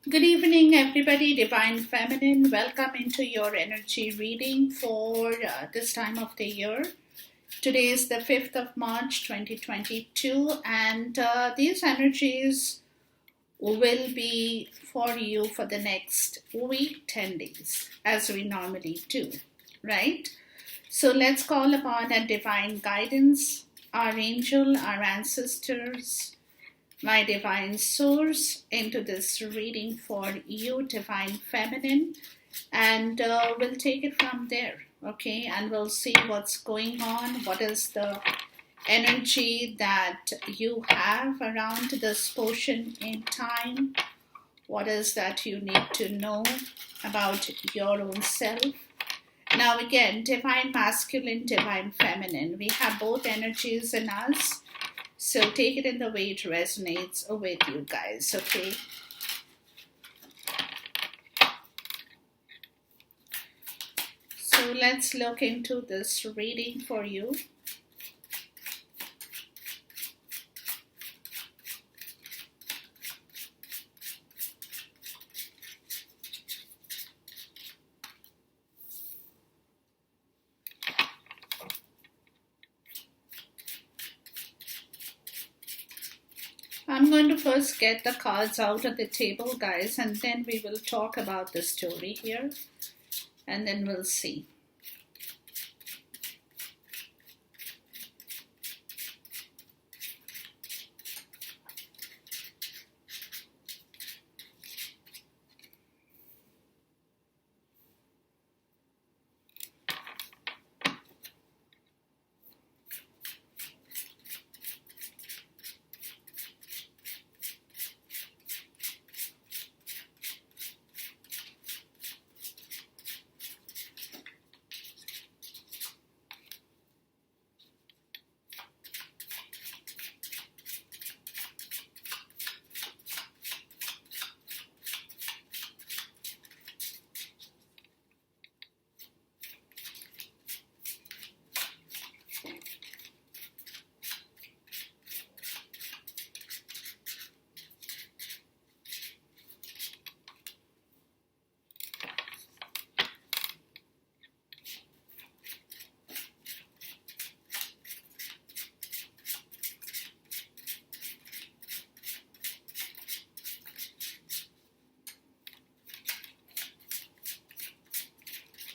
Good evening, everybody. Divine Feminine. Welcome into your energy reading for this time of the year. Today is the 5th of March 2022, and these energies will be for you for the next week, 10 days, as we normally do, right? So let's call upon a divine guidance, our angel, our ancestors, my divine source into this reading for you, divine feminine, and we'll take it from there, okay? And we'll see what's going on, what is the energy that you have around this portion in time, what is that you need to know about your own self. Now, again, divine masculine, divine feminine, we have both energies in us. So take it in the way it resonates with you guys, okay? So let's look into this reading for you. I'm going to first get the cards out of the table, guys, and then we will talk about the story here, and then we'll see.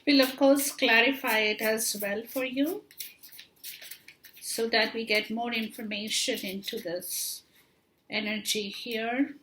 We'll, of course, clarify it as well for you so that we get more information into this energy here.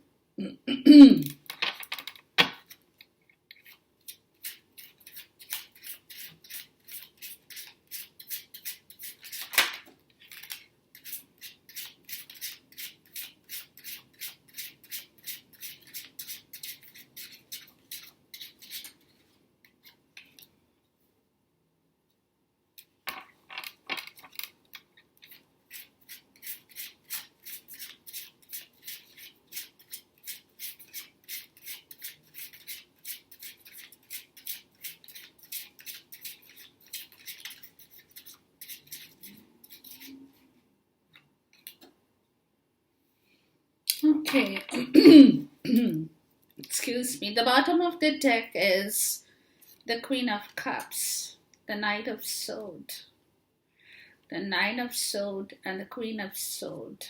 Okay. Excuse me. The bottom of the deck is the Queen of Cups, the Knight of Sword, the Knight of Sword, and the Queen of Sword.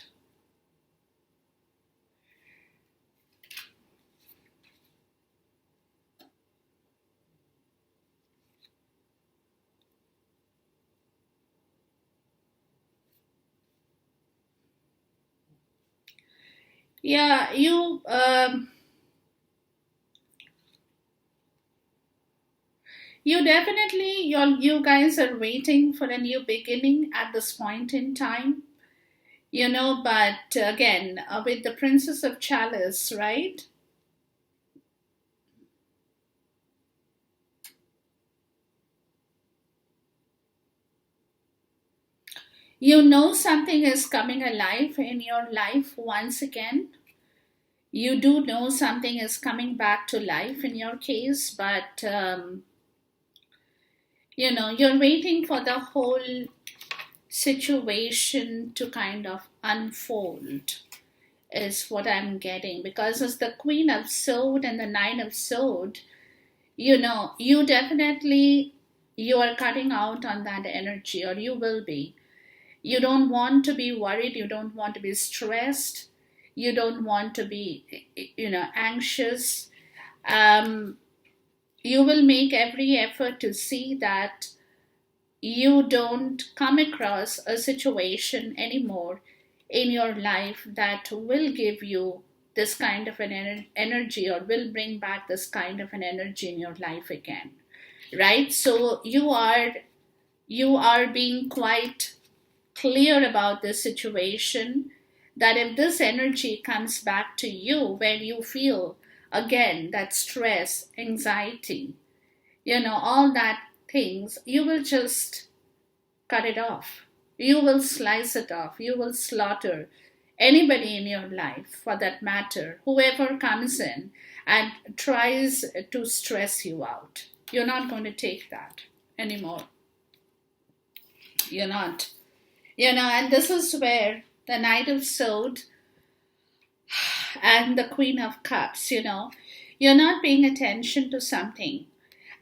Yeah, you definitely, you guys are waiting for a new beginning at this point in time, but again, with the Princess of Chalice, right? You know something is coming alive in your life once again. You do know something is coming back to life in your case, but you're waiting for the whole situation to kind of unfold. is what I'm getting. Because as the Queen of Sword and the Nine of Sword, you definitely, you are cutting out on that energy, or you will be. You don't want to be worried, you don't want to be stressed, you don't want to be anxious. um, you will make every effort to see that you don't come across a situation anymore in your life that will give you this kind of an energy, or will bring back this kind of an energy in your life again, right? So you are being quite clear about this situation, that if this energy comes back to you where you feel again that stress, anxiety, all that things, you will just cut it off. You will slice it off. You will slaughter anybody in your life, for that matter, whoever comes in and tries to stress you out. You're not going to take that anymore. You're not. And this is where the Knight of Swords and the Queen of Cups, you're not paying attention to something.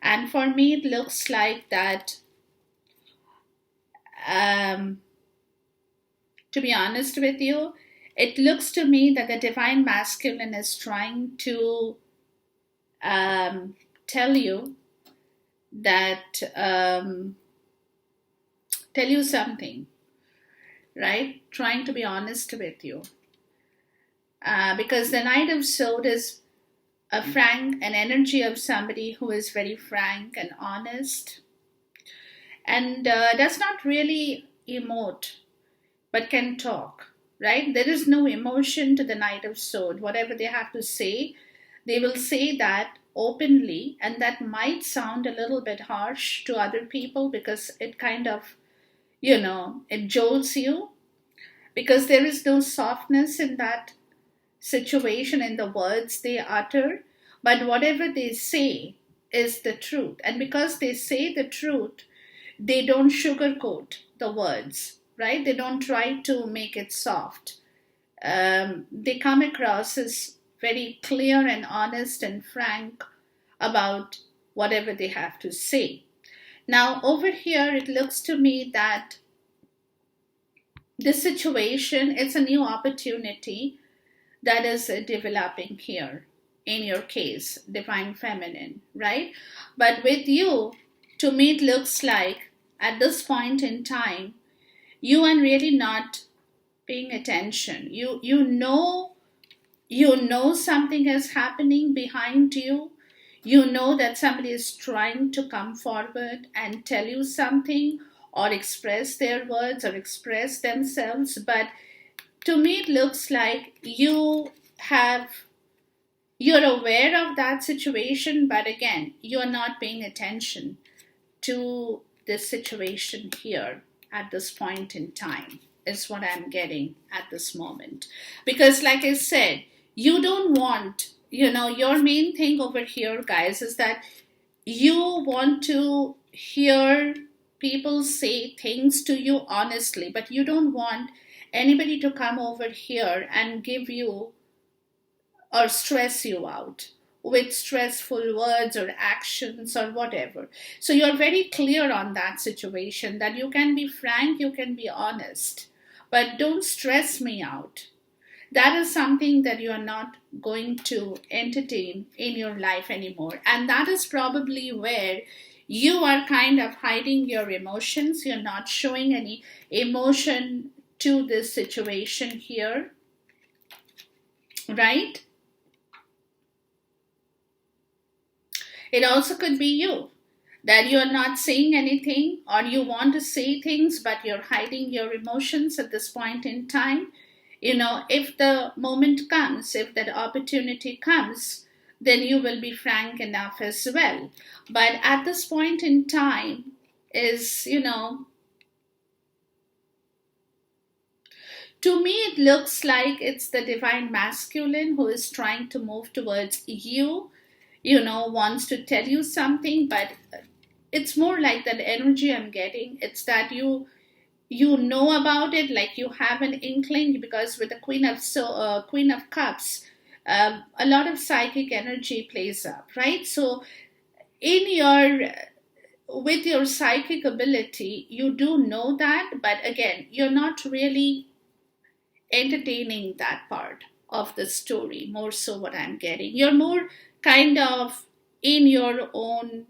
And for me, it looks like that, um, to be honest with you, it looks to me that the Divine Masculine is trying to tell you that, tell you something, right? Trying to be honest with you. Because the Knight of Swords is an energy of somebody who is very frank and honest, and does not really emote, but can talk, right? There is no emotion to the Knight of Swords. Whatever they have to say, they will say that openly, and that might sound a little bit harsh to other people, because it kind of, it jolts you, because there is no softness in that situation, in the words they utter. But whatever they say is the truth. And because they say the truth, they don't sugarcoat the words, right? They don't try to make it soft. They come across as very clear and honest and frank about whatever they have to say. Now, over here, it looks to me that this situation, it's a new opportunity that is developing here in your case, Divine Feminine, right? But with you, to me, it looks like at this point in time, you are really not paying attention. You know something is happening behind you. You know that somebody is trying to come forward and tell you something, or express their words, or express themselves. But to me, it looks like you're aware of that situation, but again, you're not paying attention to this situation here at this point in time, is what I'm getting at this moment. Because, like I said, you don't want, your main thing over here, guys, is that you want to hear people say things to you honestly, but you don't want anybody to come over here and give you or stress you out with stressful words or actions or whatever. So you're very clear on that situation, that you can be frank, you can be honest, but don't stress me out. That is something that you are not going to entertain in your life anymore. And that is probably where you are kind of hiding your emotions. You're not showing any emotion to this situation here, right? It also could be you, that you're not saying anything, or you want to say things but you're hiding your emotions at this point in time. If the moment comes, if that opportunity comes, then you will be frank enough as well. But at this point in time, is, to me, it looks like it's the Divine Masculine who is trying to move towards you, wants to tell you something, but it's more like that energy I'm getting. It's that you know about it, like you have an inkling, because with the Queen of Cups, a lot of psychic energy plays up, right? So in your with your psychic ability, you do know that, but again, you're not really entertaining that part of the story. More so, what I'm getting, you're more kind of in your own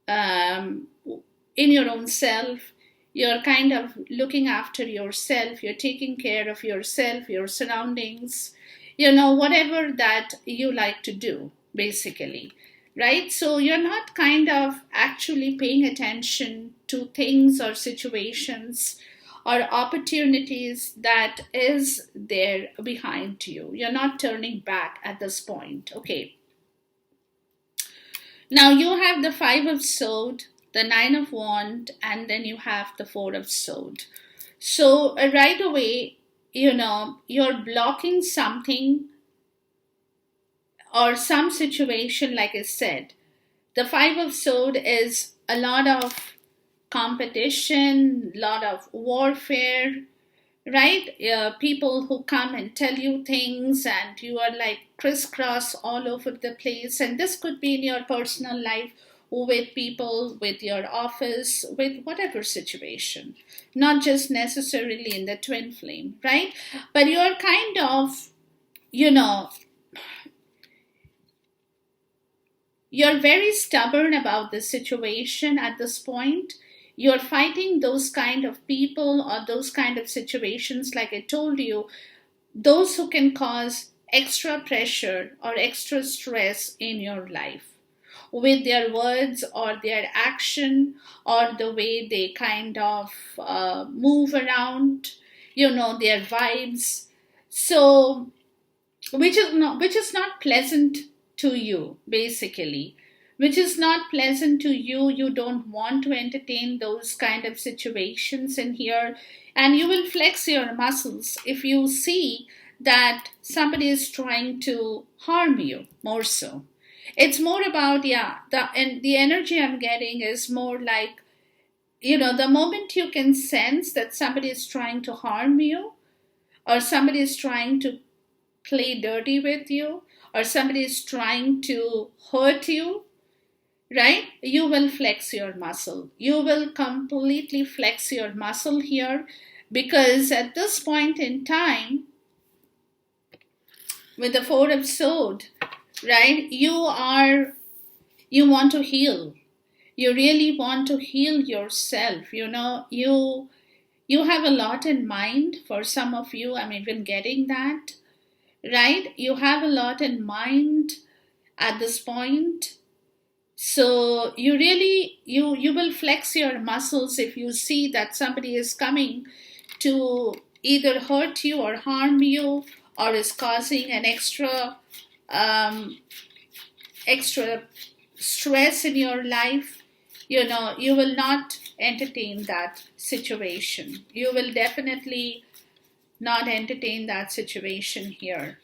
um, in your own self. You're kind of looking after yourself, you're taking care of yourself, your surroundings, whatever that you like to do, basically, right? So you're not kind of actually paying attention to things or situations or opportunities that is there behind you. You're not turning back at this point. Okay, now you have the Five of Sword, the Nine of Wand, and then you have the Four of Sword. So right away, you're blocking something or some situation, like I said. The Five of Sword is a lot of competition, lot of warfare, right? People who come and tell you things, and you are like crisscross all over the place. And this could be in your personal life, with people, with your office, with whatever situation, not just necessarily in the twin flame, right? But you're kind of, you know, you're very stubborn about the situation at this point. You're fighting those kind of people or those kind of situations, like I told you, those who can cause extra pressure or extra stress in your life with their words or their action or the way they kind of move around, their vibes. So which is not pleasant to you, basically, which is not pleasant to you. You don't want to entertain those kind of situations in here, and you will flex your muscles if you see that somebody is trying to harm you. More so, it's more about, yeah, the energy I'm getting is more like, the moment you can sense that somebody is trying to harm you, or somebody is trying to play dirty with you, or somebody is trying to hurt you, right? You will flex your muscle. You will completely flex your muscle here, because at this point in time, with the Four of Sword, right? You want to heal. You really want to heal yourself. You have a lot in mind. For some of you, I'm even getting that, right? You have a lot in mind at this point. So you really, you will flex your muscles if you see that somebody is coming to either hurt you or harm you, or is causing an extra stress in your life. You will not entertain that situation. You will definitely not entertain that situation here.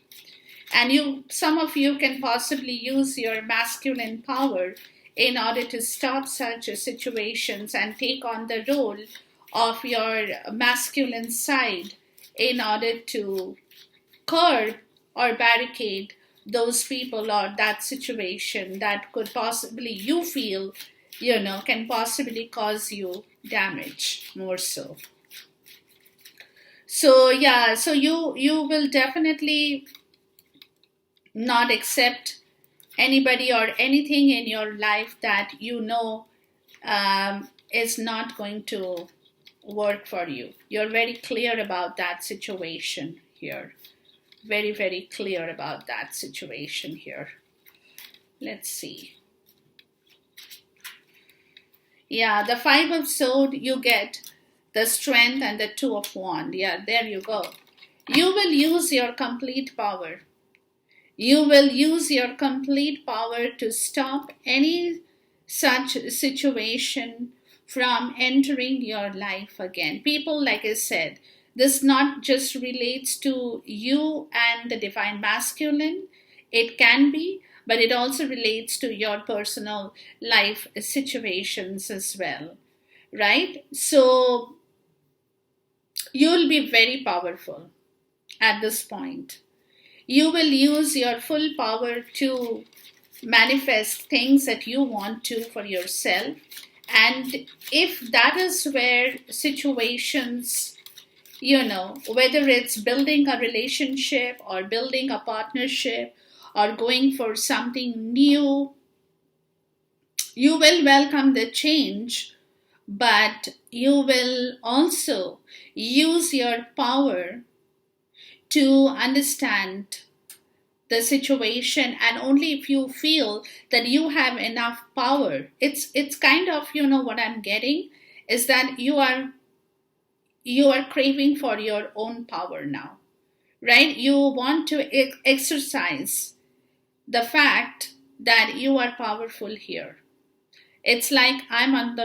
And some of you can possibly use your masculine power in order to stop such situations and take on the role of your masculine side in order to curb or barricade those people or that situation that could possibly, you feel, can possibly cause you damage. More so. So yeah, so you will definitely not accept anybody or anything in your life that is not going to work for you. You're very clear about that situation here. Very, very clear about that situation here. Let's see. Yeah, the Five of Sword, you get the Strength and the Two of Wand. Yeah, there you go. You will use your complete power. You will use your complete power to stop any such situation from entering your life again. People, like I said, this not just relates to you and the divine masculine. It can be, but it also relates to your personal life situations as well, right? So You'll be very powerful at this point. You will use your full power to manifest things that you want to for yourself. And if that is where situations, whether it's building a relationship or building a partnership or going for something new, you will welcome the change, but you will also use your power to understand the situation. And only if you feel that you have enough power, it's kind of, what I'm getting is that you are craving for your own power now, right? You want to exercise the fact that you are powerful here. It's like I'm on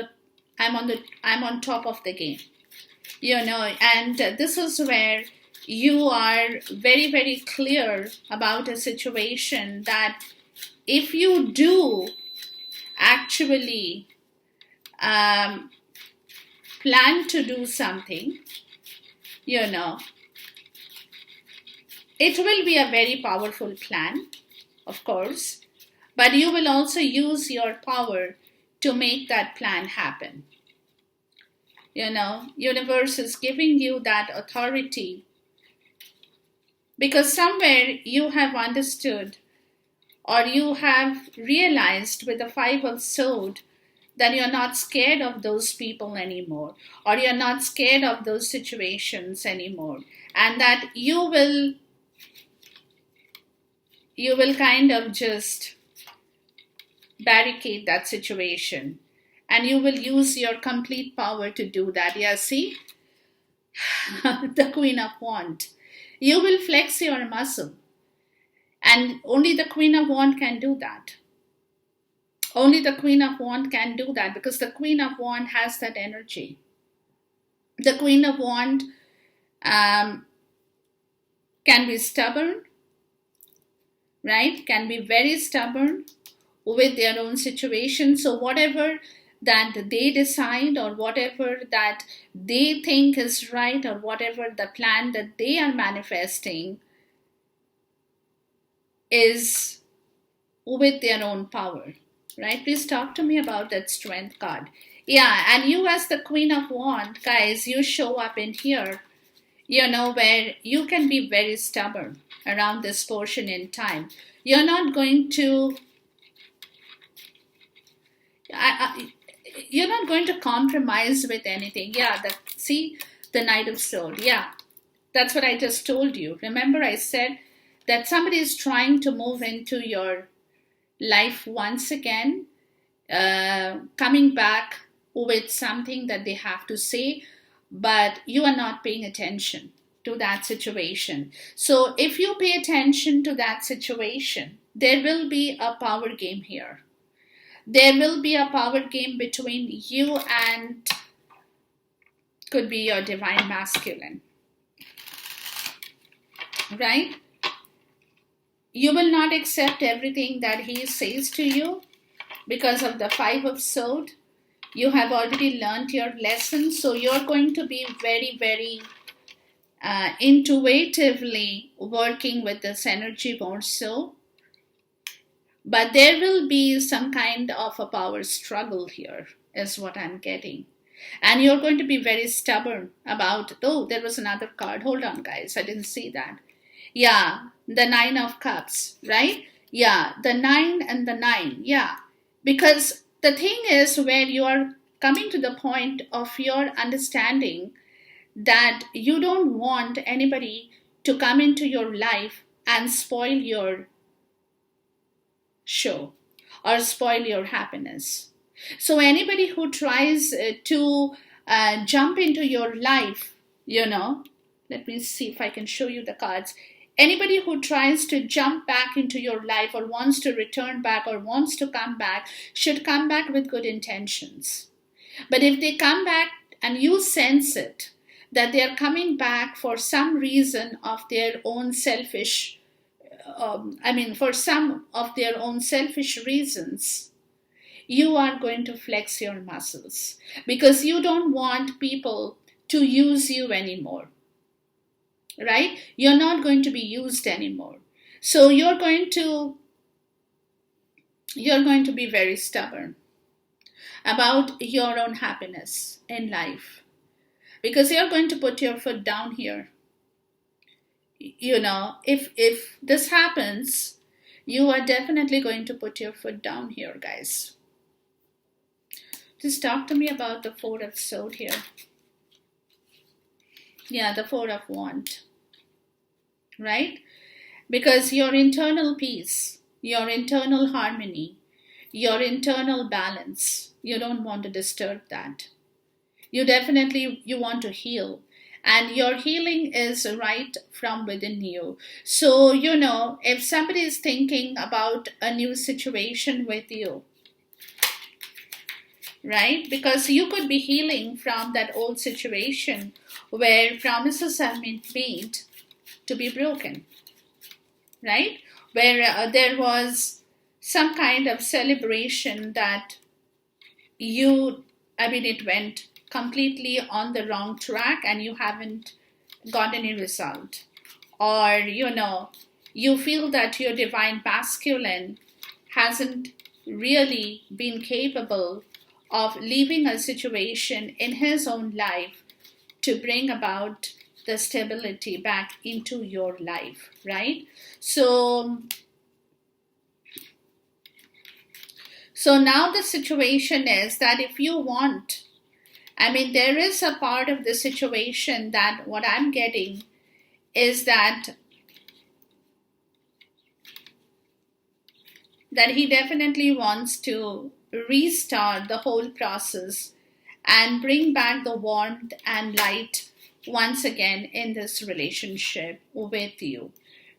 top of the game, and this is where you are very, very clear about a situation that if you do actually plan to do something, it will be a very powerful plan, of course, but you will also use your power to make that plan happen. Universe is giving you that authority because somewhere you have understood or you have realized with the Five of Swords that you're not scared of those people anymore, or you're not scared of those situations anymore, and that you will kind of just barricade that situation, and you will use your complete power to do that. Yeah, see? The Queen of Wands. You will flex your muscle, and only the Queen of Wands can do that. Only the Queen of Wands can do that because the Queen of Wands has that energy. The Queen of Wands can be stubborn, right? Can be very stubborn with their own situation. So whatever that they decide or whatever that they think is right or whatever the plan that they are manifesting is with their own power, right? Please talk to me about that Strength card. Yeah, and you as the Queen of Wands, guys, you show up in here, where you can be very stubborn around this portion in time. You're not going to you're not going to compromise with anything. Yeah, see the Knight of Swords. Yeah, that's what I just told you. Remember, I said that somebody is trying to move into your life once again, coming back with something that they have to say, but you are not paying attention to that situation. So if you pay attention to that situation, there will be a power game here. There will be a power game between you and could be your divine masculine, right? You will not accept everything that he says to you because of the Five of Swords. You have already learned your lesson, so you're going to be very, very intuitively working with this energy more so. But there will be some kind of a power struggle here, is what I'm getting. And you're going to be very stubborn about, oh, there was another card. Hold on, guys. I didn't see that. Yeah, the Nine of Cups, right? Yeah, the 9 and the 9. Yeah, because the thing is where you are coming to the point of your understanding that you don't want anybody to come into your life and spoil your show or spoil your happiness. So anybody who tries to jump into your life, let me see if I can show you the cards. Anybody who tries to jump back into your life or wants to return back or wants to come back should come back with good intentions. But if they come back and you sense it, that they are coming back for some reason of their own selfish for some of their own selfish reasons, you are going to flex your muscles because you don't want people to use you anymore, right? You're not going to be used anymore. So you're going to be very stubborn about your own happiness in life, because you're going to put your foot down here. If this happens, you are definitely going to put your foot down here, guys. Just talk to me about the Four of Swords here. Yeah, the Four of Wands, right? Because your internal peace, your internal harmony, your internal balance, you don't want to disturb that. You want to heal, and your healing is right from within you. So if somebody is thinking about a new situation with you, right, because you could be healing from that old situation where promises have been made to be broken, right, where there was some kind of celebration that it went completely on the wrong track and you haven't got any result. Or, you feel that your divine masculine hasn't really been capable of leaving a situation in his own life to bring about the stability back into your life, right? So now the situation is that if you want, there is a part of the situation that what I'm getting is that he definitely wants to restart the whole process and bring back the warmth and light once again in this relationship with you,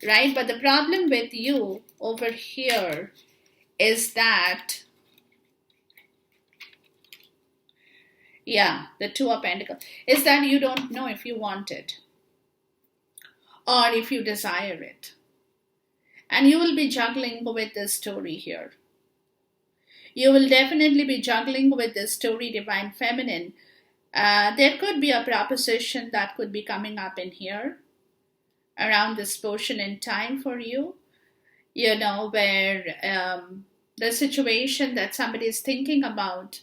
right? But the problem with you over here is that, the Two of Pentacles, is that you don't know if you want it or if you desire it. And you will be juggling with this story here. You will definitely be juggling with this story, Divine Feminine. There could be a proposition that could be coming up in here around this portion in time for you, where the situation that somebody is thinking about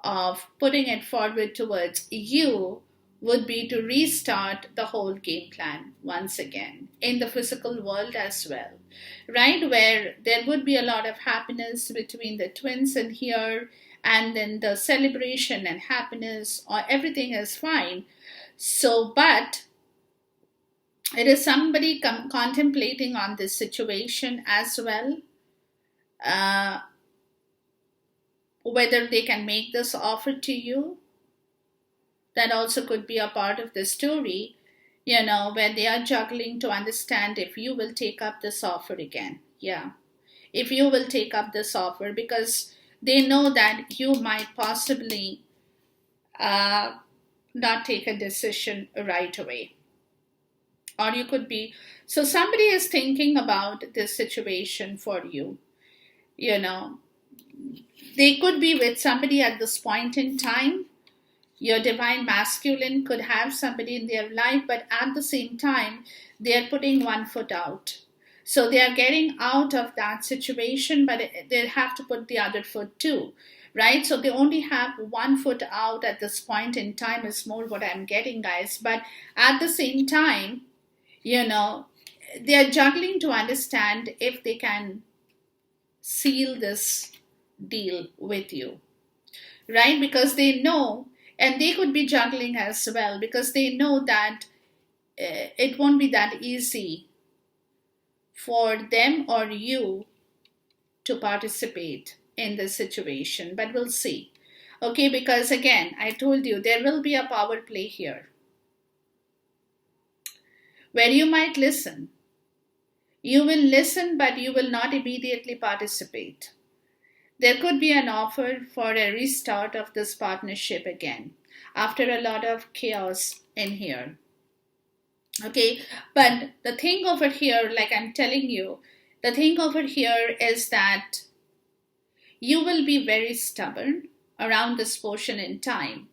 of putting it forward towards you would be to restart the whole game plan once again in the physical world as well, right? Where there would be a lot of happiness between the twins in here, and then the celebration and happiness, or everything is fine. So, but it is somebody contemplating on this situation as well, whether they can make this offer to you. That also could be a part of the story, where they are juggling to understand if you will take up this offer again. Yeah, if you will take up this offer, because they know that you might possibly not take a decision right away. Or you could be, so somebody is thinking about this situation for you, They could be with somebody at this point in time. Your divine masculine could have somebody in their life, but at the same time, they are putting one foot out. So they are getting out of that situation, but they have to put the other foot too, right? So they only have one foot out at this point in time is more what I'm getting, guys. But at the same time, they are juggling to understand if they can seal this deal with you, right? Because they know, and they could be juggling as well, because they know that it won't be that easy for them or you to participate in this situation. But we'll see. Okay, because again, I told you there will be a power play here where you might listen. You will listen, but you will not immediately participate. There could be an offer for a restart of this partnership again after a lot of chaos in here. Okay, but the thing over here, like I'm telling you, the thing over here is that you will be very stubborn around this portion in time.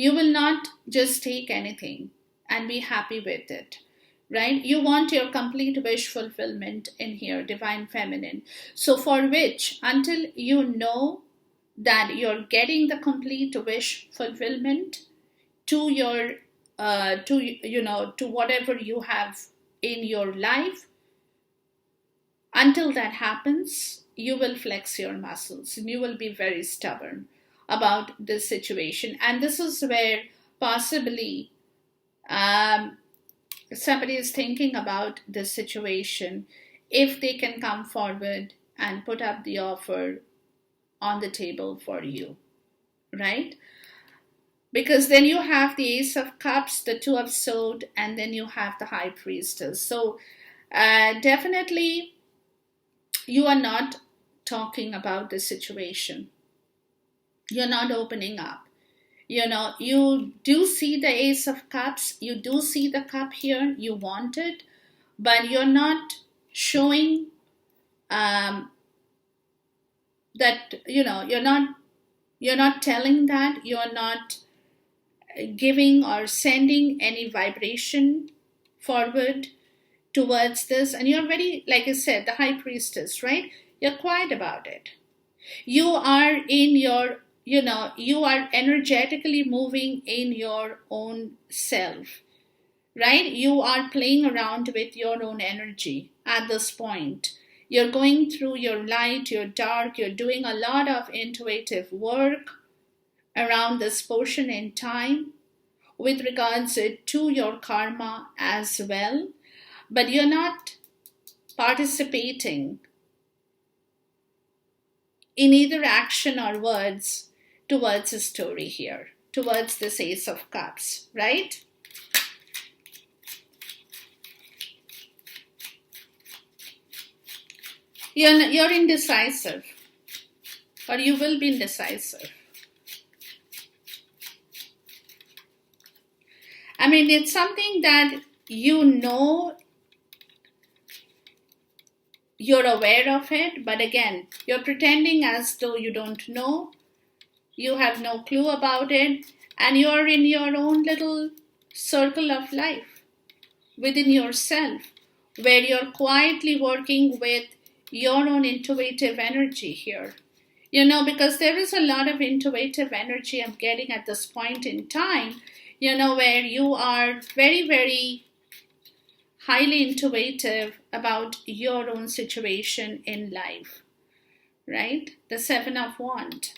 You will not just take anything and be happy with it, right? You want your complete wish fulfillment in here, divine feminine. So for which, until you know that you're getting the complete wish fulfillment to your to whatever you have in your life, until that happens, you will flex your muscles and you will be very stubborn about this situation. And this is where possibly somebody is thinking about this situation, if they can come forward and put up the offer on the table for you, right? Because then you have the Ace of Cups, the Two of Swords, and then you have the High Priestess. So definitely you are not talking about the situation. You're not opening up. You do see the Ace of Cups, you do see the cup here, you want it, but you're not showing that, you're not telling that, you're not giving or sending any vibration forward towards this. And you're very, like I said, the High Priestess, right? You're quiet about it. You are in your, you are energetically moving in your own self, right? You are playing around with your own energy at this point. You're going through your light, your dark, you're doing a lot of intuitive work around this portion in time with regards to your karma as well, but you're not participating in either action or words towards a story here, towards this Ace of Cups, right? You're indecisive, or you will be indecisive. I mean, it's something that you're aware of it, but again, you're pretending as though you don't know, you have no clue about it, and you're in your own little circle of life within yourself, where you're quietly working with your own intuitive energy here. Because there is a lot of intuitive energy I'm getting at this point in time, where you are very, very highly intuitive about your own situation in life, right? The Seven of Wands.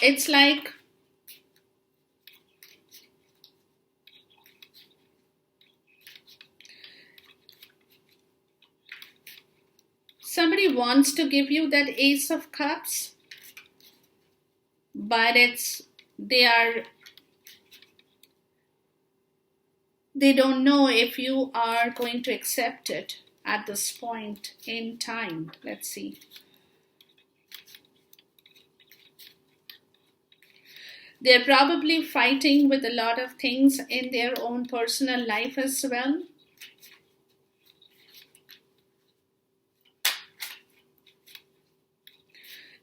It's like somebody wants to give you that Ace of Cups, but they don't know if you are going to accept it at this point in time. Let's see. They're probably fighting with a lot of things in their own personal life as well.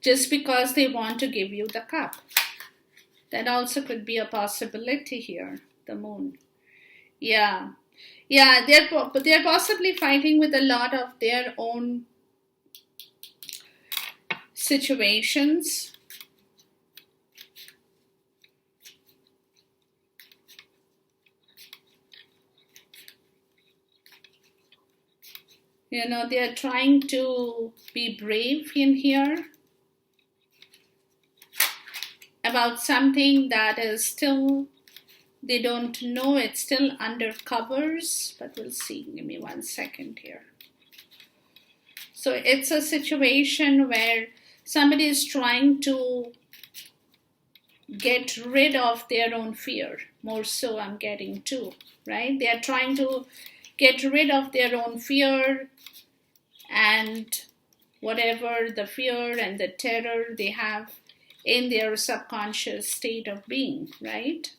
Just because they want to give you the cup. That also could be a possibility here, the Moon. Yeah, they're possibly fighting with a lot of their own situations. They're trying to be brave in here about something that is still, they don't know, it's still under covers, but we'll see. Give me 1 second here. So it's a situation where somebody is trying to get rid of their own fear, more so I'm getting too, right? They are trying to get rid of their own fear and whatever the fear and the terror they have in their subconscious state of being, right?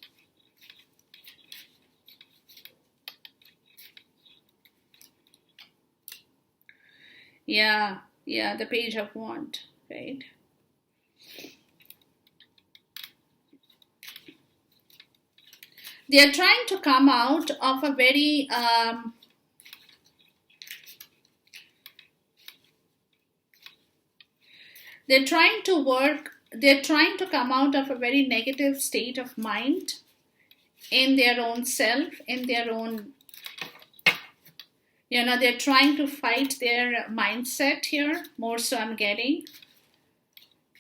Yeah, yeah, the Page of Wand, right? They are trying to come out of a very they're trying to come out of a very negative state of mind in their own self, in their own, they're trying to fight their mindset here, more so I'm getting.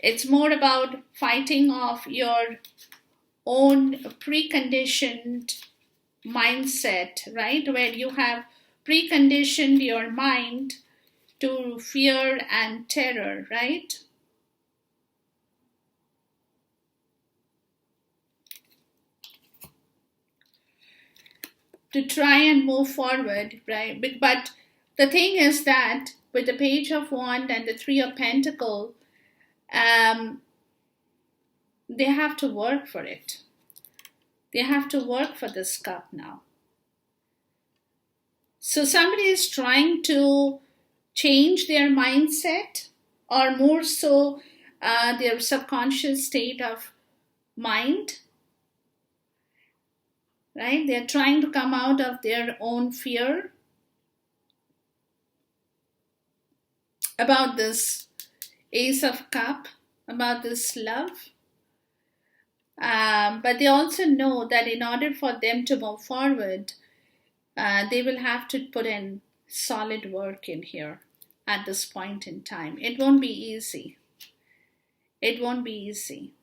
It's more about fighting off your own preconditioned mindset, right? Where you have preconditioned your mind to fear and terror, right? To try and move forward, right? But the thing is that with the Page of Wand and the Three of Pentacle, um, they have to work for it. They have to work for this cup now. So somebody is trying to change their mindset, or more so their subconscious state of mind, right? They're trying to come out of their own fear about this Ace of Cup, about this love. But they also know that in order for them to move forward, they will have to put in solid work in here at this point in time. It won't be easy. It won't be easy.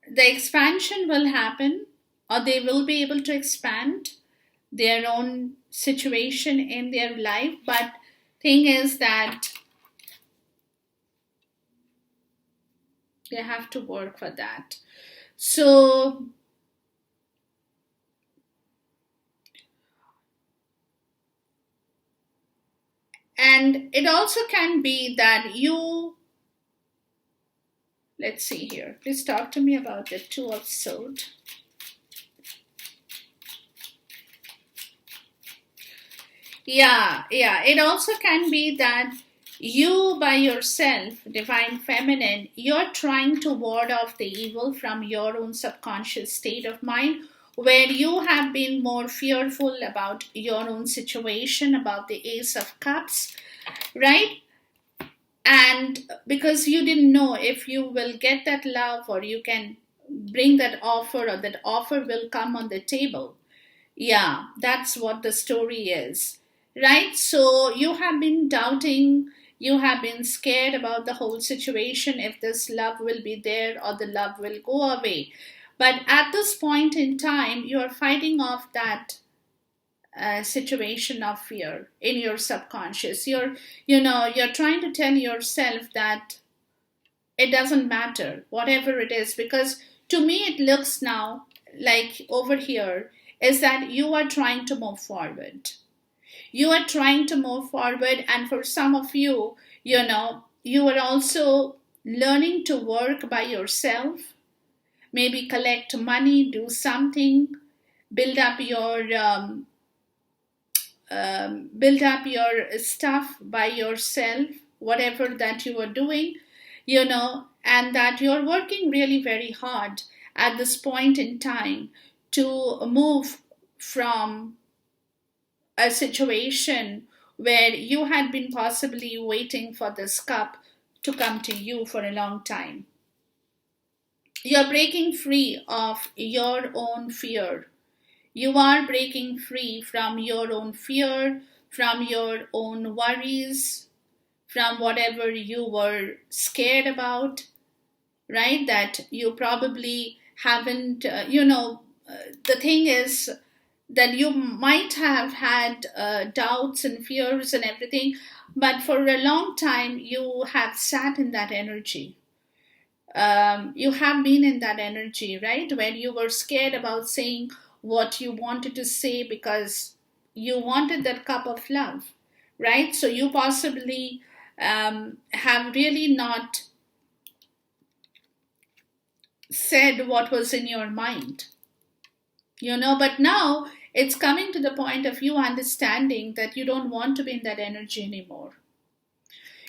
The expansion will happen, or they will be able to expand their own situation in their life, but thing is that they have to work for that. So and it also can be that you, let's see here, please talk to me about the Two of Swords. Yeah, it also can be that you by yourself, Divine Feminine, you're trying to ward off the evil from your own subconscious state of mind, where you have been more fearful about your own situation, about the Ace of Cups, right? And because you didn't know if you will get that love, or you can bring that offer, or that offer will come on the table. Yeah, that's what the story is, right? So you have been doubting, you have been scared about the whole situation, if this love will be there or the love will go away. But at this point in time, you are fighting off that situation of fear in your subconscious. You're trying to tell yourself that it doesn't matter whatever it is, because to me it looks now like over here is that you are trying to move forward. You are trying to move forward, and for some of you, you are also learning to work by yourself, maybe collect money, do something, build up your build up your stuff by yourself, whatever that you are doing, and that you're working really very hard at this point in time to move from a situation where you had been possibly waiting for this cup to come to you for a long time. You're breaking free of your own fear. You are breaking free from your own fear, from your own worries, from whatever you were scared about, right? That you probably haven't, the thing is that you might have had doubts and fears and everything, but for a long time you have sat in that energy. You have been in that energy, right? Where you were scared about saying what you wanted to say because you wanted that cup of love, right? So you possibly have really not said what was in your mind. But now it's coming to the point of you understanding that you don't want to be in that energy anymore.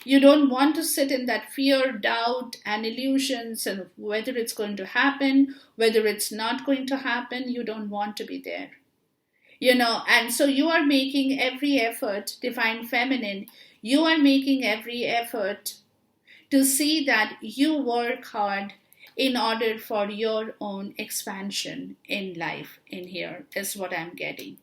You don't want to sit in that fear, doubt, and illusions, and whether it's going to happen, whether it's not going to happen. You don't want to be there. And so you are making every effort, divine feminine, you are making every effort to see that you work hard in order for your own expansion in life. In here is what I'm getting.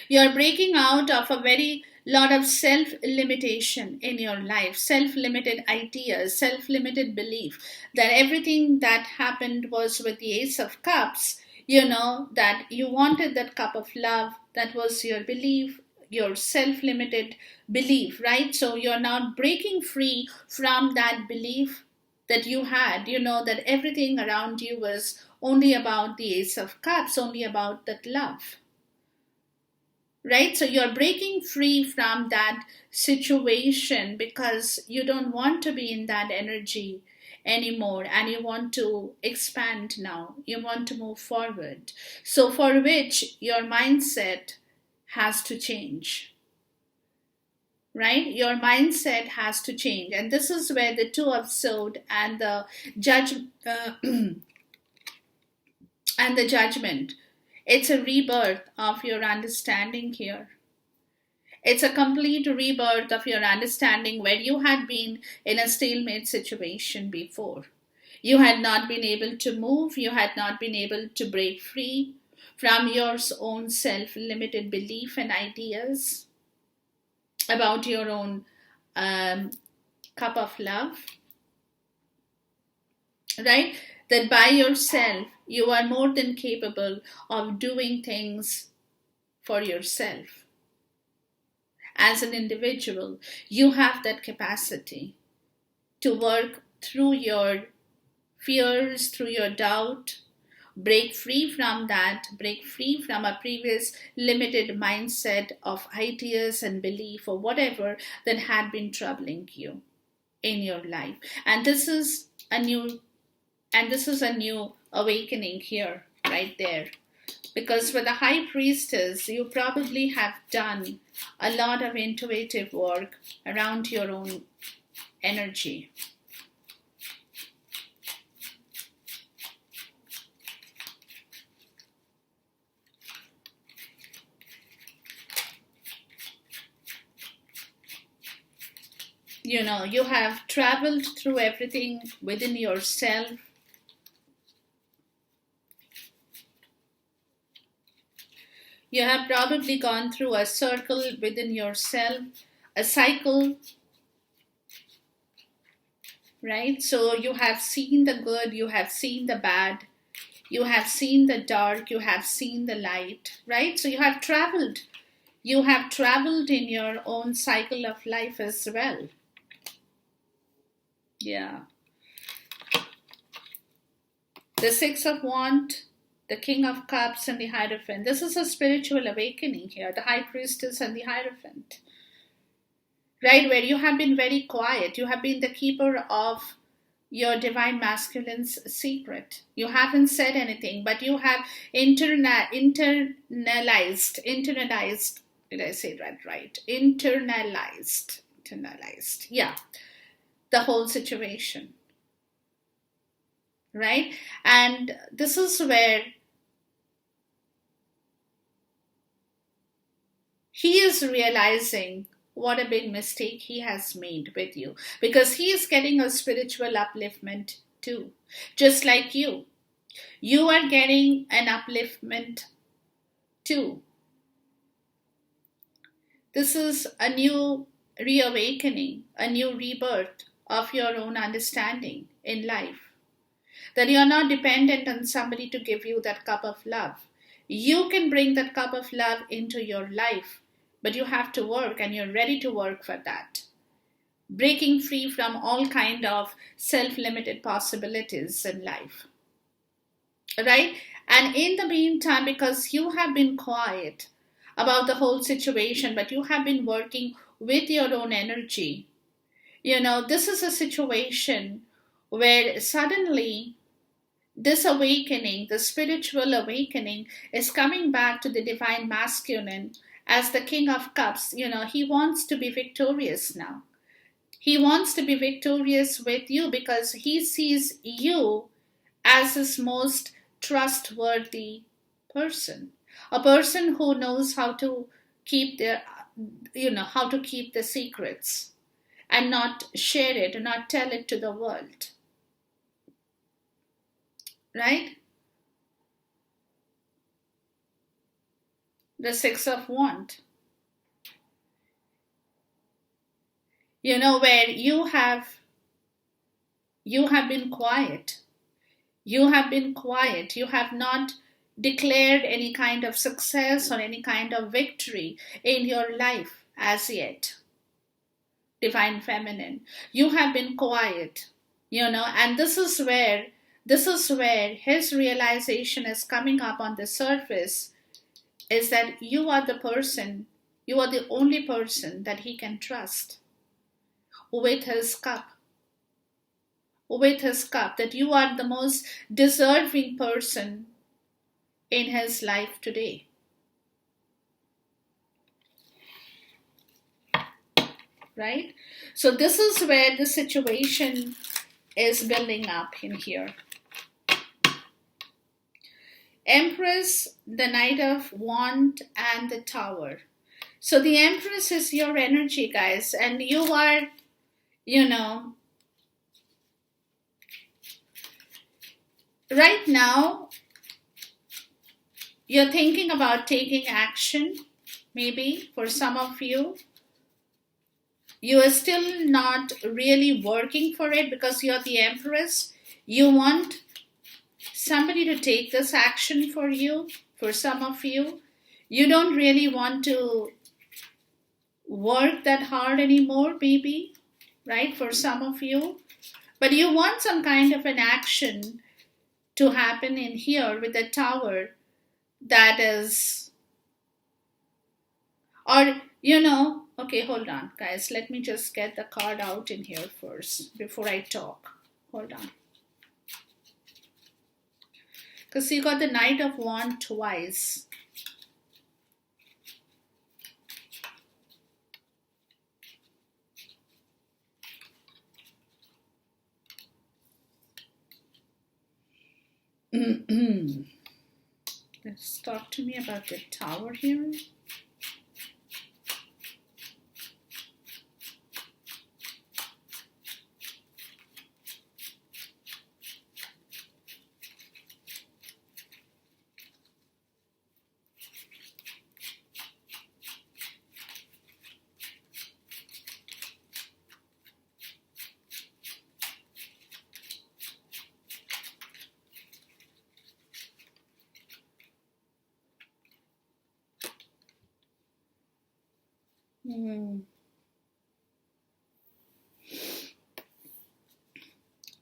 You're breaking out of a very lot of self limitation in your life, self limited ideas, self limited belief that everything that happened was with the Ace of Cups, that you wanted that cup of love, that was your belief, your self limited belief, right? So you're now breaking free from that belief that you had, that everything around you was only about the Ace of Cups, only about that love, right? So you're breaking free from that situation because you don't want to be in that energy anymore, and you want to expand now. You want to move forward. So, for which your mindset has to change, right? Your mindset has to change. And this is where the Two of Swords and the judge and the Judgment, it's a rebirth of your understanding here. It's a complete rebirth of your understanding where you had been in a stalemate situation before. You had not been able to move, you had not been able to break free from your own self limited belief and ideas about your own cup of love, right? That by yourself, you are more than capable of doing things for yourself. As an individual, you have that capacity to work through your fears, through your doubt, break free from that, break free from a previous limited mindset of ideas and belief or whatever that had been troubling you in your life. And this is a new awakening here, right there. Because for the High Priestess, you probably have done a lot of intuitive work around your own energy. You have traveled through everything within yourself. You have probably gone through a circle within yourself, a cycle, right? So you have seen the good, you have seen the bad, you have seen the dark, you have seen the light, right? So you have traveled. You have traveled in your own cycle of life as well. Yeah. The Six of Wands, the King of Cups, and the Hierophant. This is a spiritual awakening here, the High Priestess and the Hierophant. Right, where you have been very quiet. You have been the keeper of your divine masculine's secret. You haven't said anything, but you have internalized, did I say that right? Internalized, yeah, the whole situation. Right? And this is where he is realizing what a big mistake he has made with you, because he is getting a spiritual upliftment too, just like you. You are getting an upliftment too. This is a new reawakening, a new rebirth of your own understanding in life. That you are not dependent on somebody to give you that cup of love. You can bring that cup of love into your life, but you have to work, and you're ready to work for that. Breaking free from all kind of self-limited possibilities in life. Right? And in the meantime, because you have been quiet about the whole situation, but you have been working with your own energy, This is a situation where suddenly this awakening, the spiritual awakening, is coming back to the divine masculine as the King of Cups. He wants to be victorious now. He wants to be victorious with you because he sees you as his most trustworthy person, a person who knows how to keep the secrets and not share it and not tell it to the world, right? The Six of Wands, where you have been quiet. You have been quiet. You have not declared any kind of success or any kind of victory in your life as yet. Divine feminine, you have been quiet, and this is where his realization is coming up on the surface, is that you are the only person that he can trust with his cup, that you are the most deserving person in his life today. Right? So this is where the situation is building up in here. Empress, the Knight of Wands, and the Tower. So the Empress is your energy, guys, and you are, right now, you're thinking about taking action, maybe for some of you. You are still not really working for it because you're the Empress. You want somebody to take this action for you, for some of you. You don't really want to work that hard anymore, maybe, right, for some of you. But you want some kind of an action to happen in here with the Tower that is, or, okay, hold on, guys. Let me just get the card out in here first before I talk. Hold on. Because you got the Knight of Wands twice. Let's talk to me about the Tower here.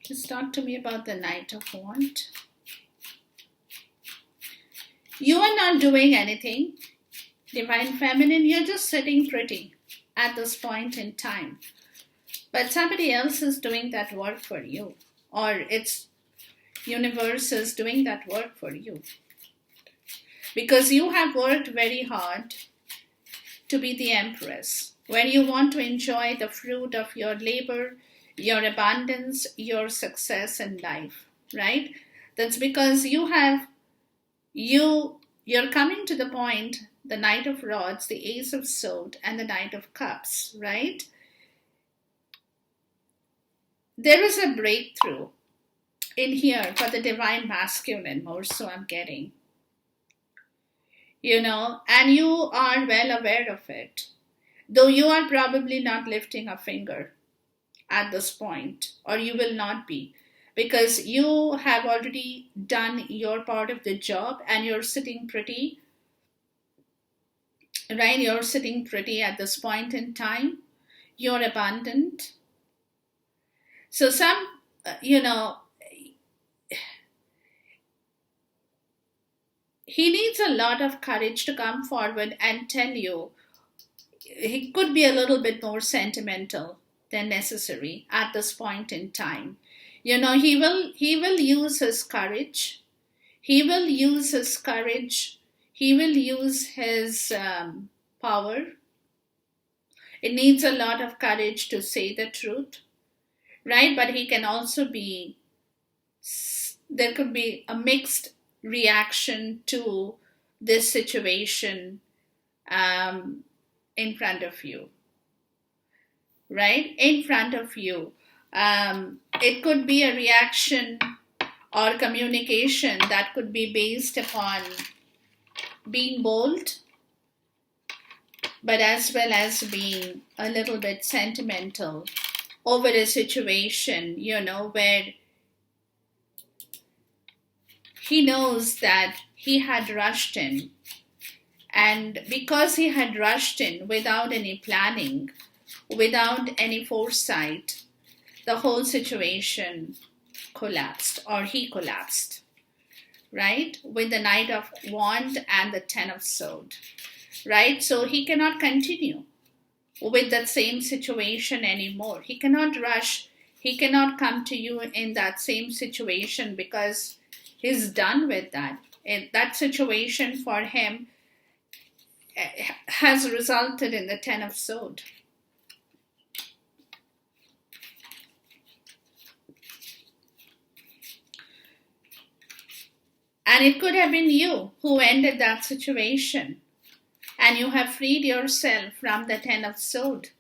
Just talk to me about the Knight of Wands. You are not doing anything, Divine Feminine. You're just sitting pretty at this point in time. But somebody else is doing that work for you, or it's universe is doing that work for you. Because you have worked very hard to be the Empress, where you want to enjoy the fruit of your labor, your abundance, your success in life, right? That's because you're coming to the point, the Knight of Rods, the Ace of Swords, and the Knight of Cups, right? There is a breakthrough in here for the Divine Masculine, more so I'm getting. And you are well aware of it. Though you are probably not lifting a finger at this point, or you will not be, because you have already done your part of the job and you're sitting pretty, right? You're sitting pretty at this point in time. You're abundant. So he needs a lot of courage to come forward and tell you. He could be a little bit more sentimental, than necessary at this point in time. He will use his courage. He will use his courage. He will use his power. It needs a lot of courage to say the truth, right? But he can also be, there could be a mixed reaction to this situation in front of you, right? In front of you. It could be a reaction or communication that could be based upon being bold, but as well as being a little bit sentimental over a situation, where he knows that he had rushed in. And because he had rushed in without any planning, without any foresight, the whole situation collapsed, or he collapsed, right? With the Knight of Wands and the Ten of Swords, right? So he cannot continue with that same situation anymore. He cannot rush. He cannot come to you in that same situation because he's done with that. And that situation for him has resulted in the Ten of Swords. And it could have been you who ended that situation. And you have freed yourself from the Ten of Swords.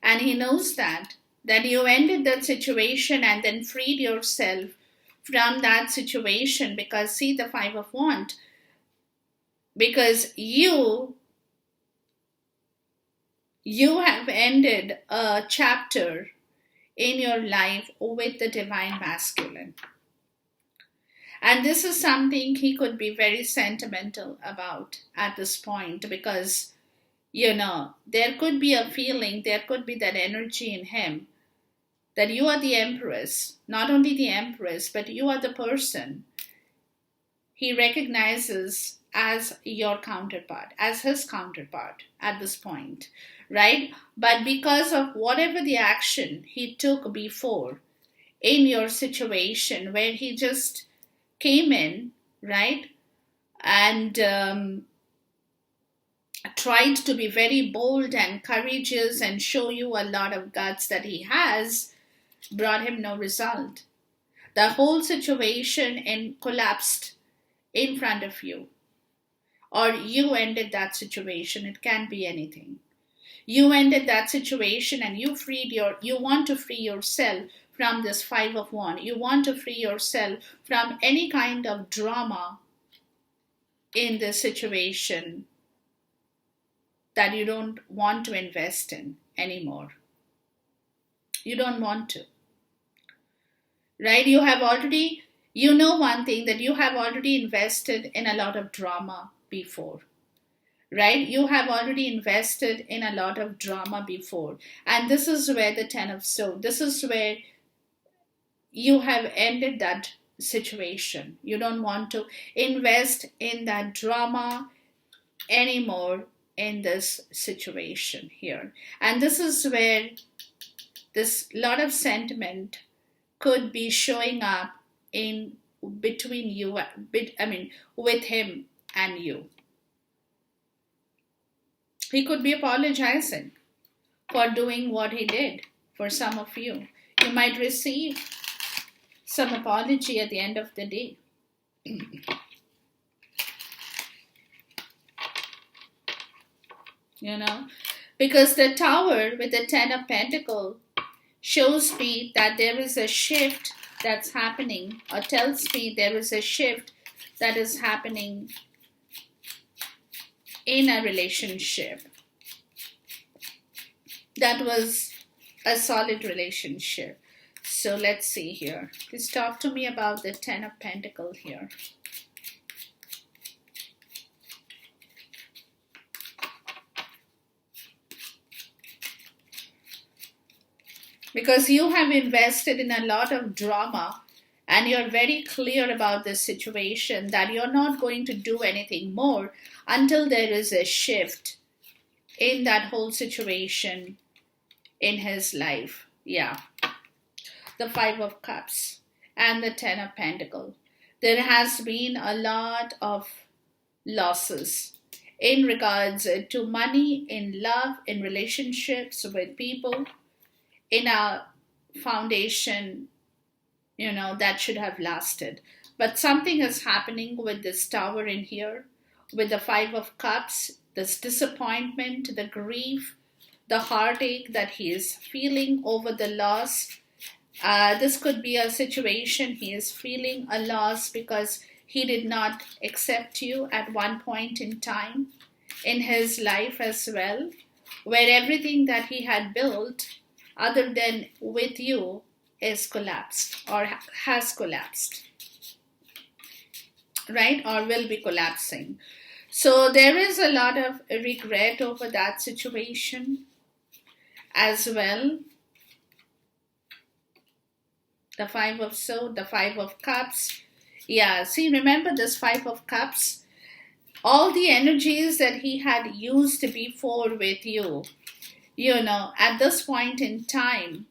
And he knows that you ended that situation and then freed yourself from that situation, because see the Five of Wands. Because you have ended a chapter in your life with the Divine Masculine. And this is something he could be very sentimental about at this point, because, there could be a feeling, there could be that energy in him that you are the Empress, not only the Empress, but you are the person he recognizes as your counterpart, as his counterpart at this point, right? But because of whatever the action he took before in your situation, where he just came in, right, and tried to be very bold and courageous and show you a lot of guts that he has, brought him no result. The whole situation collapsed in front of you, or you ended that situation. It can be anything. You ended that situation and you want to free yourself from this Five of Wands. You want to free yourself from any kind of drama in this situation that you don't want to invest in anymore. You don't want to. Right? You have already, one thing, that you have already invested in a lot of drama before. Right? You have already invested in a lot of drama before. And this is where the Ten of Swords, this is where you have ended that situation. You don't want to invest in that drama anymore in this situation here. And this is where this lot of sentiment could be showing up in between you, with him and you. He could be apologizing for doing what he did for some of you. You might receive some apology at the end of the day. Because the Tower with the Ten of Pentacles shows me that there is a shift that's happening, or tells me there is a shift that is happening in a relationship. That was a solid relationship. So let's see here. Please talk to me about the Ten of Pentacles here. Because you have invested in a lot of drama and you're very clear about this situation that you're not going to do anything more until there is a shift in that whole situation in his life. Yeah, the Five of Cups and the Ten of Pentacles. There has been a lot of losses in regards to money, in love, in relationships with people, in a foundation, that should have lasted. But something is happening with this Tower in here, with the Five of Cups, this disappointment, the grief, the heartache that he is feeling over the loss. This could be a situation he is feeling a loss because he did not accept you at one point in time in his life as well, where everything that he had built other than with you is collapsed or has collapsed, right? Or will be collapsing. So there is a lot of regret over that situation as well. The Five of Swords, the Five of Cups. Yeah, see, remember this Five of Cups? All the energies that he had used before with you, at this point in time,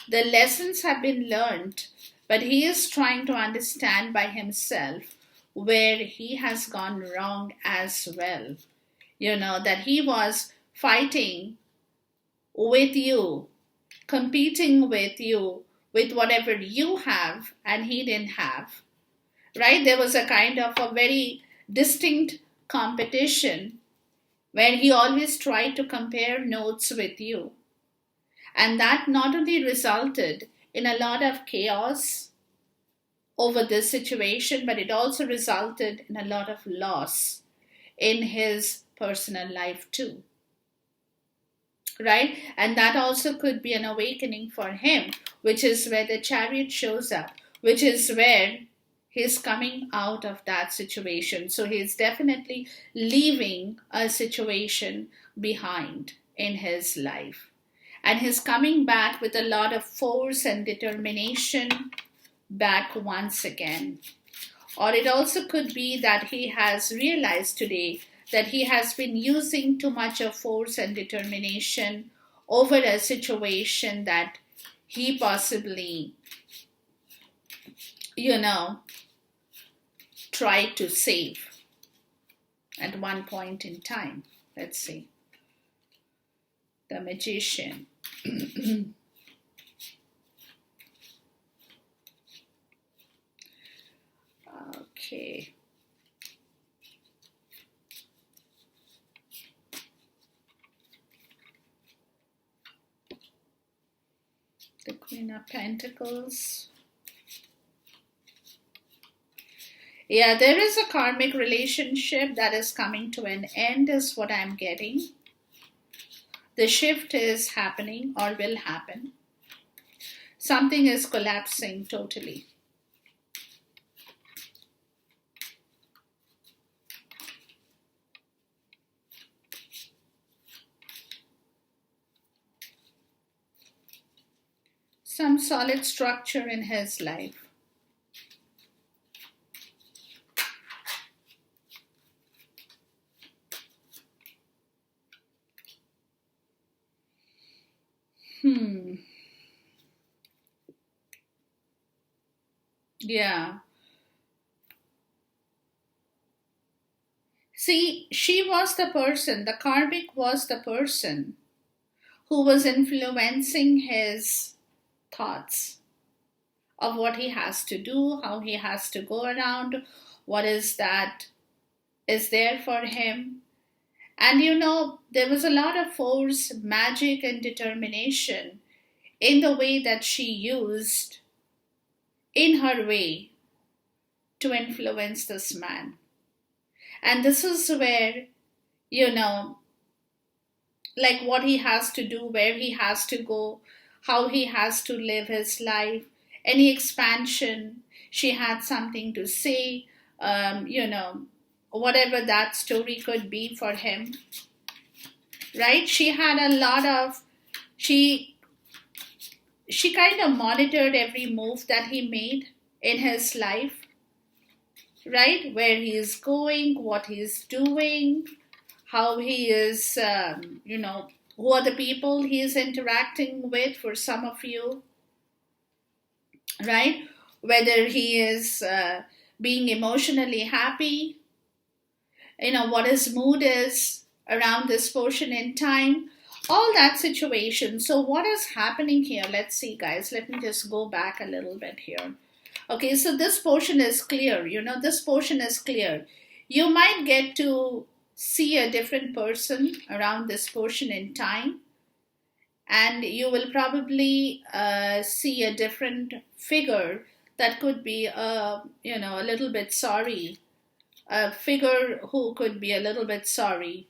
the lessons have been learned, but he is trying to understand by himself where he has gone wrong as well. That he was fighting with you, competing with you, with whatever you have, and he didn't have, right? There was a kind of a very distinct competition where he always tried to compare notes with you. And that not only resulted in a lot of chaos over this situation, but it also resulted in a lot of loss in his personal life too. Right? And that also could be an awakening for him, which is where the Chariot shows up, which is where he's coming out of that situation. So he's definitely leaving a situation behind in his life. And he's coming back with a lot of force and determination back once again. Or it also could be that he has realized today that he has been using too much of force and determination over a situation that he possibly, tried to save at one point in time. Let's see. The Magician. Okay. The Queen of Pentacles. Yeah, there is a karmic relationship that is coming to an end, is what I'm getting. The shift is happening or will happen. Something is collapsing totally. Some solid structure in his life. Yeah. See, she was the person, the Karmic was the person who was influencing his thoughts of what he has to do, how he has to go around, what is that is there for him. And there was a lot of force, magic, and determination in the way that she used in her way to influence this man. And this is where, like what he has to do, where he has to go, how he has to live his life, any expansion, she had something to say, whatever that story could be for him, right? She had a lot of, she kind of monitored every move that he made in his life, right? Where he is going, what he is doing, how he is, Who are the people he is interacting with for some of you, right? Whether he is being emotionally happy, what his mood is around this portion in time, all that situation. So, what is happening here? Let's see, guys. Let me just go back a little bit here. Okay, so this portion is clear. This portion is clear. You might get to see a different person around this portion in time, and you will probably see a different figure that could be a little bit sorry, a figure who could be a little bit sorry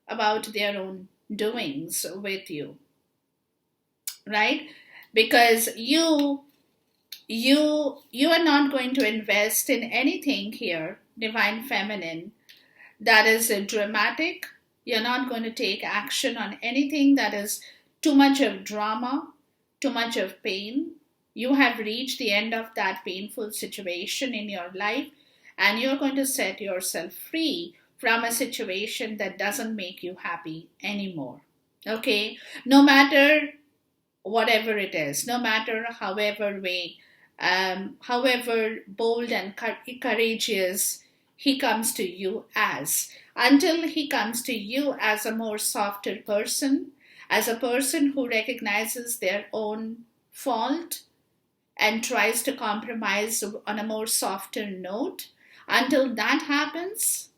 about their own doings with you, right? Because you are not going to invest in anything here, divine feminine, that is dramatic. You're not going to take action on anything that is too much of drama, too much of pain. You have reached the end of that painful situation in your life, and you're going to set yourself free from a situation that doesn't make you happy anymore. Okay? No matter whatever it is, no matter however bold and courageous he comes to you as, until he comes to you as a more softer person, as a person who recognizes their own fault and tries to compromise on a more softer note. Until that happens,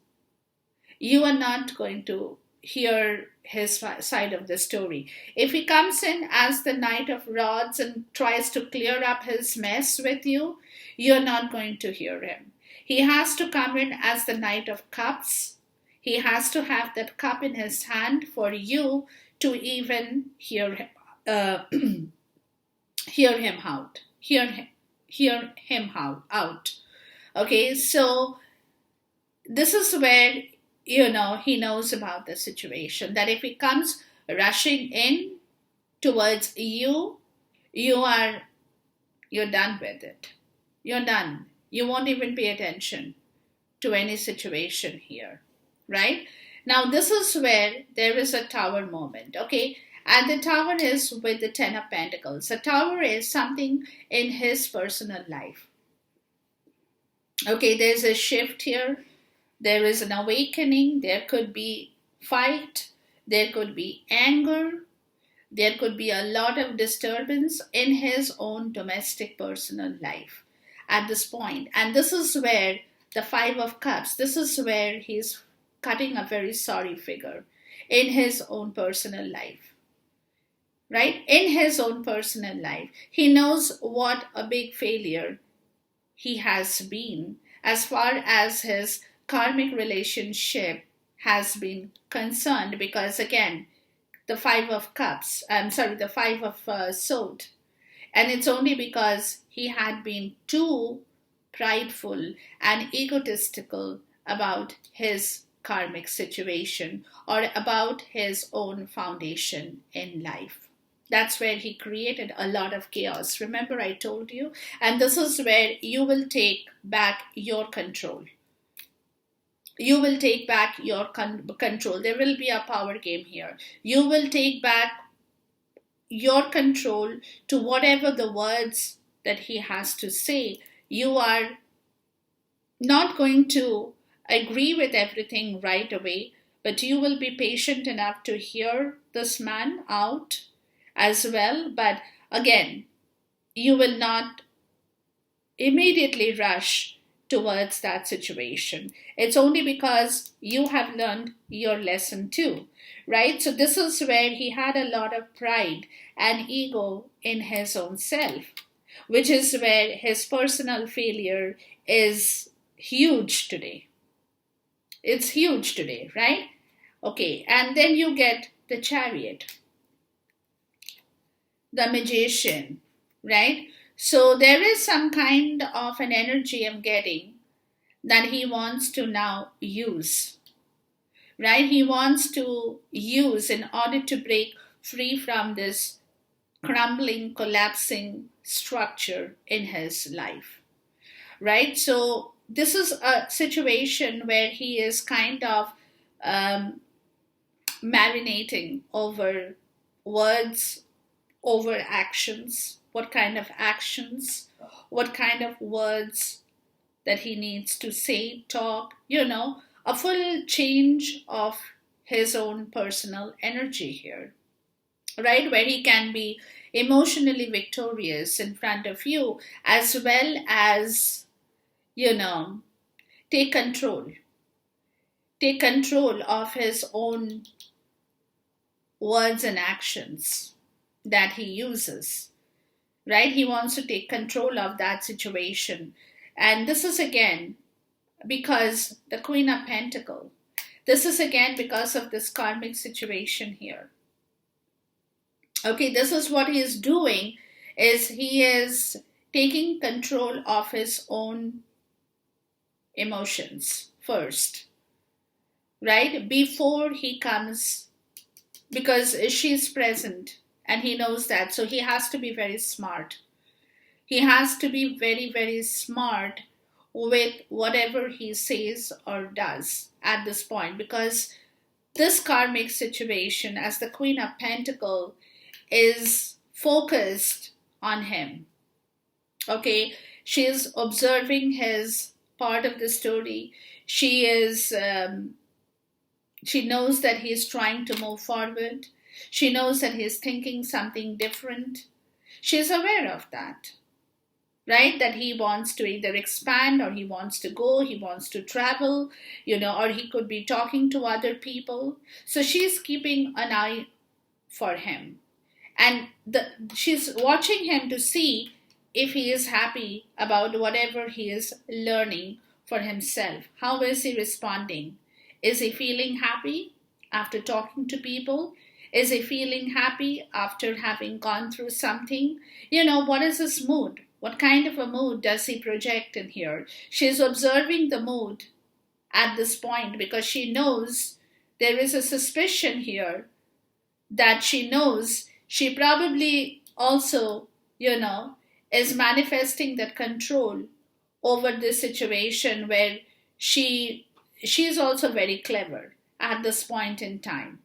you are not going to hear his side of the story. If he comes in as the Knight of Rods and tries to clear up his mess with you, you're not going to hear him. He has to come in as the Knight of Cups. He has to have that cup in his hand for you to even hear him, hear him out. Hear him out. Okay, so this is where he knows about the situation, that if he comes rushing in towards you, you're done with it. You're done. You won't even pay attention to any situation here, right? Now, this is where there is a tower moment, okay? And the tower is with the Ten of Pentacles. The tower is something in his personal life. Okay, there's a shift here. There is an awakening. There could be fight. There could be anger. There could be a lot of disturbance in his own domestic personal life at this point. And this is where the Five of Cups, this is where he's cutting a very sorry figure in his own personal life. Right? In his own personal life. He knows what a big failure he has been as far as his karmic relationship has been concerned, because again, the Five of Cups, the Five of Sword, and it's only because he had been too prideful and egotistical about his karmic situation or about his own foundation in life. That's where he created a lot of chaos. Remember, I told you? And this is where you will take back your control. You will take back your control. There will be a power game here. You will take back your control to whatever the words that he has to say. You are not going to agree with everything right away, but you will be patient enough to hear this man out as well. But again, you will not immediately rush towards that situation. It's only because you have learned your lesson too, right? So this is where he had a lot of pride and ego in his own self, which is where his personal failure is huge today. It's huge today, right? Okay, and then you get the Chariot, the Magician, right? So there is some kind of an energy I'm getting that he wants to now use, right? He wants to use in order to break free from this crumbling, collapsing structure in his life, right? So this is a situation where he is kind of marinating over words, over actions, what kind of words that he needs to say, talk, a full change of his own personal energy here, right? Where he can be emotionally victorious in front of you, as well as, you know, take control, take control of his own words and actions that he uses, right? He wants to take control of that situation. And this is again because the Queen of Pentacle. This is again because of this karmic situation here. Okay, this is what he is doing, is he is taking control of his own emotions first, right? Before he comes, because she's present and he knows that. So he has to be very smart. He has to be very, very smart with whatever he says or does at this point, because this karmic situation, as the Queen of Pentacle, is focused on him. Okay, she is observing his part of the story. She knows that he is trying to move forward. She knows that he is thinking something different. She is aware of that, right? That he wants to either expand, or he wants to go, he wants to travel, or he could be talking to other people. So she's keeping an eye for him. And she's watching him to see if he is happy about whatever he is learning for himself. How is he responding? Is he feeling happy after talking to people? Is he feeling happy after having gone through something? What is his mood? What kind of a mood does he project in here? She's observing the mood at this point because she knows there is a suspicion here that she knows she probably also, is manifesting that control over this situation where she's also very clever at this point in time,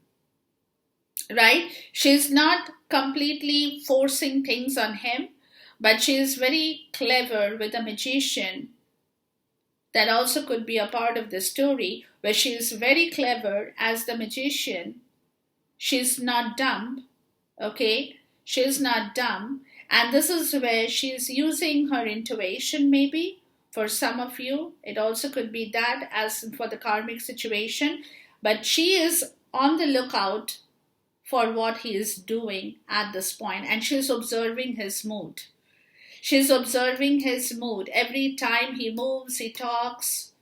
right? She's not completely forcing things on him, but she's very clever with a magician. That also could be a part of the story, where she's very clever as the magician. She's not dumb, okay? She's not dumb. And this is where she's using her intuition, maybe. For some of you, it also could be that, as for the karmic situation. But she is on the lookout for what he is doing at this point, and she's observing his mood. She's observing his mood. Every time he moves, he talks,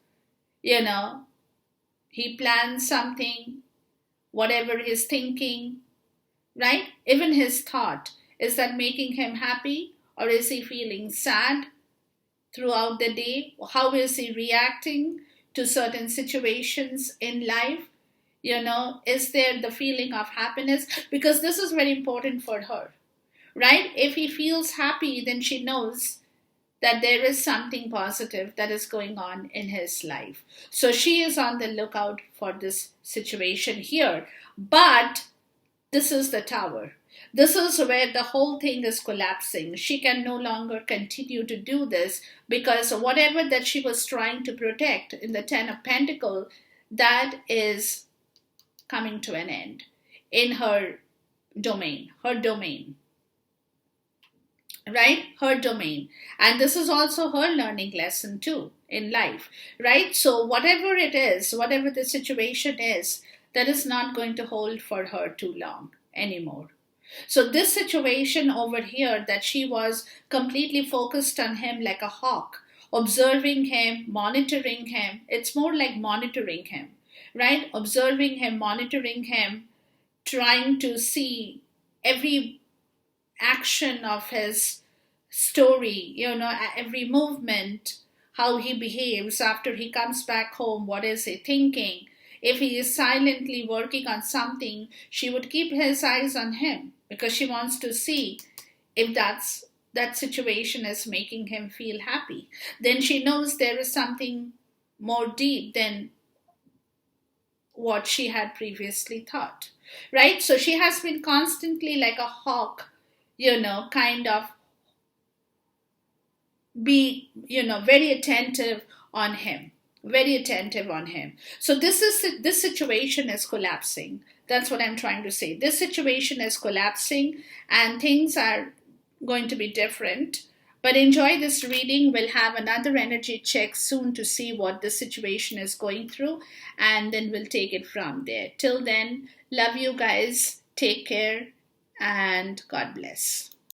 he plans something, whatever he's thinking, right? Even his thought, is that making him happy, or is he feeling sad throughout the day? How is he reacting to certain situations in life? Is there the feeling of happiness? Because this is very important for her, right? If he feels happy, then she knows that there is something positive that is going on in his life. So she is on the lookout for this situation here. But this is the Tower. This is where the whole thing is collapsing. She can no longer continue to do this, because whatever that she was trying to protect in the Ten of Pentacles, that is coming to an end in her domain, right? Her domain. And this is also her learning lesson too in life, right? So whatever it is, whatever the situation is, that is not going to hold for her too long anymore. So this situation over here, that she was completely focused on him like a hawk, observing him, monitoring him. It's more like monitoring him, right? Observing him, monitoring him, trying to see every action of his story, every movement, how he behaves after he comes back home, what is he thinking. If he is silently working on something, she would keep his eyes on him, because she wants to see if that situation is making him feel happy. Then she knows there is something more deep than what she had previously thought, right? So she has been constantly like a hawk, kind of be, very attentive on him, very attentive on him. So this situation is collapsing. That's what I'm trying to say. This situation is collapsing and things are going to be different. But enjoy this reading. We'll have another energy check soon to see what the situation is going through, and then we'll take it from there. Till then, love you guys. Take care and God bless.